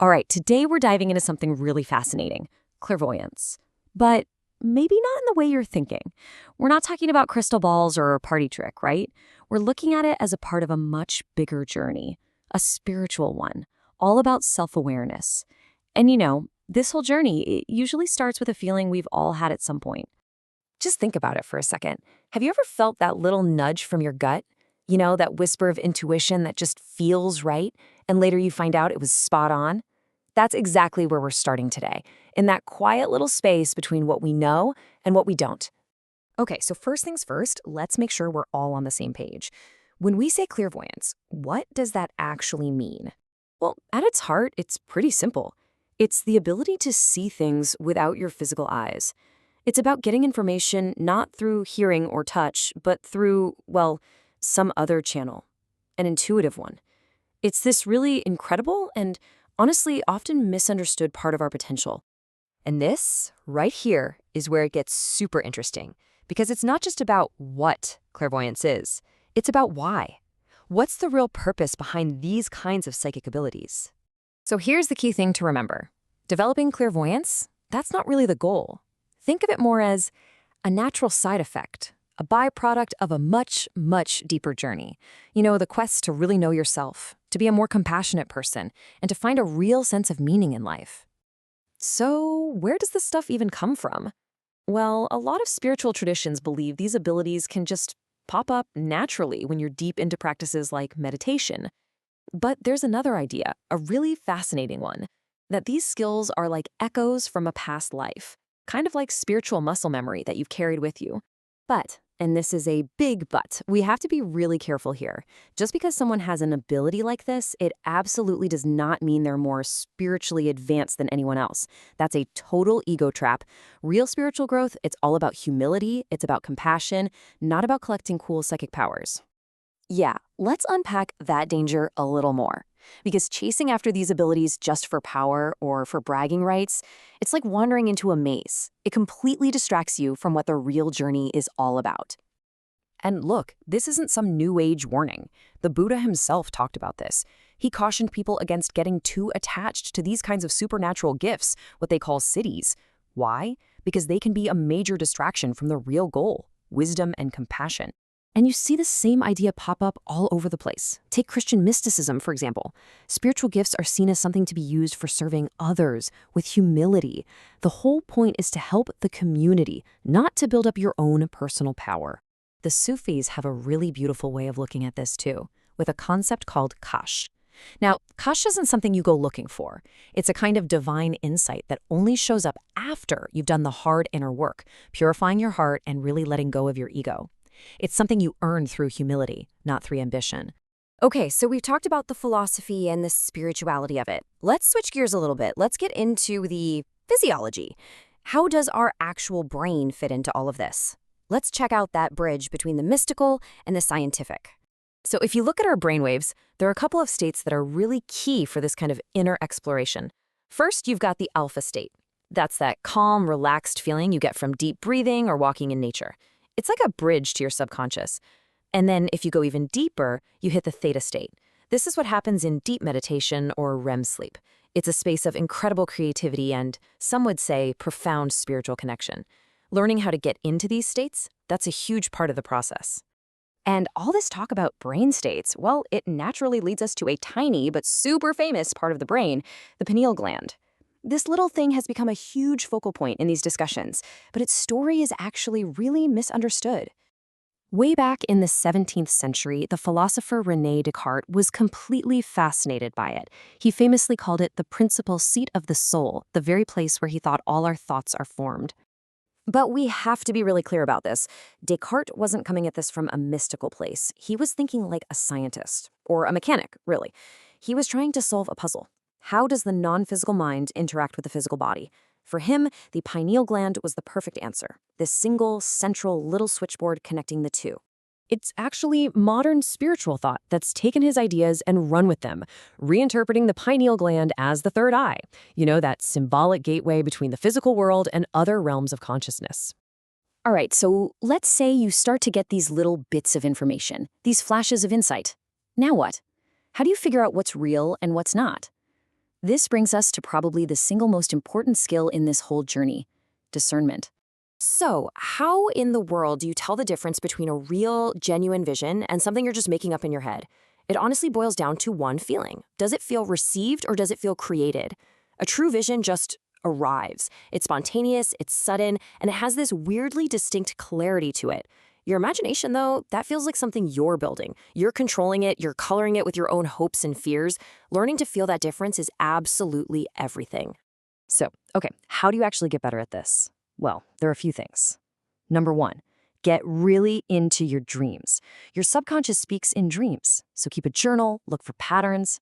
All right, today we're diving into something really fascinating, clairvoyance. But maybe not in the way you're thinking. We're not talking about crystal balls or a party trick, right? We're looking at it as a part of a much bigger journey, a spiritual one, all about self-awareness. And this whole journey, it usually starts with a feeling we've all had at some point. Just think about it for a second. Have you ever felt that little nudge from your gut? That whisper of intuition that just feels right, and later you find out it was spot on? That's exactly where we're starting today, in that quiet little space between what we know and what we don't. Okay, so first things first, let's make sure we're all on the same page. When we say clairvoyance, what does that actually mean? Well, at its heart, it's pretty simple. It's the ability to see things without your physical eyes. It's about getting information not through hearing or touch, but through, well, some other channel, an intuitive one. It's this really incredible and honestly often misunderstood part of our potential. And this, right here, is where it gets super interesting, because it's not just about what clairvoyance is, it's about why. What's the real purpose behind these kinds of psychic abilities? So here's the key thing to remember. Developing clairvoyance, that's not really the goal. Think of it more as a natural side effect, a byproduct of a much, much deeper journey. The quest to really know yourself, to be a more compassionate person, and to find a real sense of meaning in life. So, where does this stuff even come from? Well, a lot of spiritual traditions believe these abilities can just pop up naturally when you're deep into practices like meditation. But there's another idea, a really fascinating one, that these skills are like echoes from a past life, kind of like spiritual muscle memory that you've carried with you. But, and this is a big but, we have to be really careful here. Just because someone has an ability like this, it absolutely does not mean they're more spiritually advanced than anyone else. That's a total ego trap. Real spiritual growth, it's all about humility, it's about compassion, not about collecting cool psychic powers. Yeah, let's unpack that danger a little more. Because chasing after these abilities just for power or for bragging rights, it's like wandering into a maze. It completely distracts you from what the real journey is all about. And look, this isn't some new age warning. The Buddha himself talked about this. He cautioned people against getting too attached to these kinds of supernatural gifts, what they call siddhis. Why? Because they can be a major distraction from the real goal, wisdom and compassion. And you see the same idea pop up all over the place. Take Christian mysticism, for example. Spiritual gifts are seen as something to be used for serving others with humility. The whole point is to help the community, not to build up your own personal power. The Sufis have a really beautiful way of looking at this too, with a concept called kash. Now, kash isn't something you go looking for. It's a kind of divine insight that only shows up after you've done the hard inner work, purifying your heart and really letting go of your ego. It's something you earn through humility, not through ambition. Okay, so we've talked about the philosophy and the spirituality of it. Let's switch gears a little bit. Let's get into the physiology. How does our actual brain fit into all of this? Let's check out that bridge between the mystical and the scientific. So if you look at our brainwaves, there are a couple of states that are really key for this kind of inner exploration. First, you've got the alpha state. That's that calm, relaxed feeling you get from deep breathing or walking in nature. It's like a bridge to your subconscious. And then if you go even deeper, you hit the theta state. This is what happens in deep meditation or REM sleep. It's a space of incredible creativity and, some would say, profound spiritual connection. Learning how to get into these states, that's a huge part of the process. And all this talk about brain states, well, it naturally leads us to a tiny but super famous part of the brain, the pineal gland. This little thing has become a huge focal point in these discussions, but its story is actually really misunderstood. Way back in the 17th century, the philosopher René Descartes was completely fascinated by it. He famously called it the principal seat of the soul, the very place where he thought all our thoughts are formed. But we have to be really clear about this. Descartes wasn't coming at this from a mystical place. He was thinking like a scientist, or a mechanic, really. He was trying to solve a puzzle. How does the non-physical mind interact with the physical body? For him, the pineal gland was the perfect answer, this single, central little switchboard connecting the two. It's actually modern spiritual thought that's taken his ideas and run with them, reinterpreting the pineal gland as the third eye, that symbolic gateway between the physical world and other realms of consciousness. All right, so let's say you start to get these little bits of information, these flashes of insight. Now what? How do you figure out what's real and what's not? This brings us to probably the single most important skill in this whole journey: discernment. So, how in the world do you tell the difference between a real, genuine vision and something you're just making up in your head? It honestly boils down to one feeling. Does it feel received or does it feel created? A true vision just arrives. It's spontaneous, it's sudden, and it has this weirdly distinct clarity to it. Your imagination, though, that feels like something you're building. You're controlling it, you're coloring it with your own hopes and fears. Learning to feel that difference is absolutely everything. So, okay, how do you actually get better at this? Well, there are a few things. Number one, get really into your dreams. Your subconscious speaks in dreams, so keep a journal, look for patterns.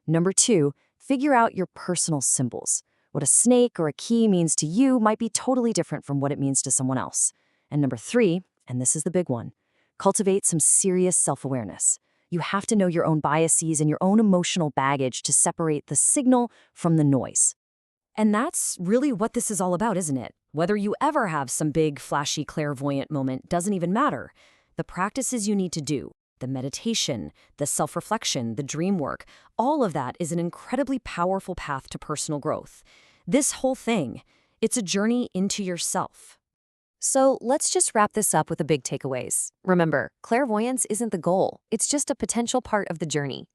Number two, figure out your personal symbols. What a snake or a key means to you might be totally different from what it means to someone else. And number three, and this is the big one, cultivate some serious self-awareness. You have to know your own biases and your own emotional baggage to separate the signal from the noise. And that's really what this is all about, isn't it? Whether you ever have some big, flashy, clairvoyant moment doesn't even matter. The practices you need to do, the meditation, the self-reflection, the dream work, all of that is an incredibly powerful path to personal growth. This whole thing, it's a journey into yourself. So let's just wrap this up with the big takeaways. Remember, clairvoyance isn't the goal. It's just a potential part of the journey.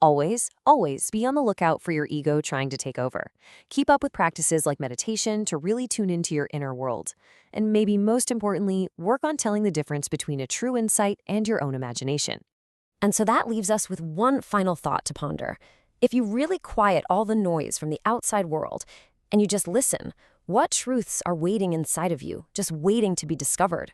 Always, always be on the lookout for your ego trying to take over. Keep up with practices like meditation to really tune into your inner world. And maybe most importantly, work on telling the difference between a true insight and your own imagination. And so that leaves us with one final thought to ponder. If you really quiet all the noise from the outside world and you just listen, what truths are waiting inside of you, just waiting to be discovered?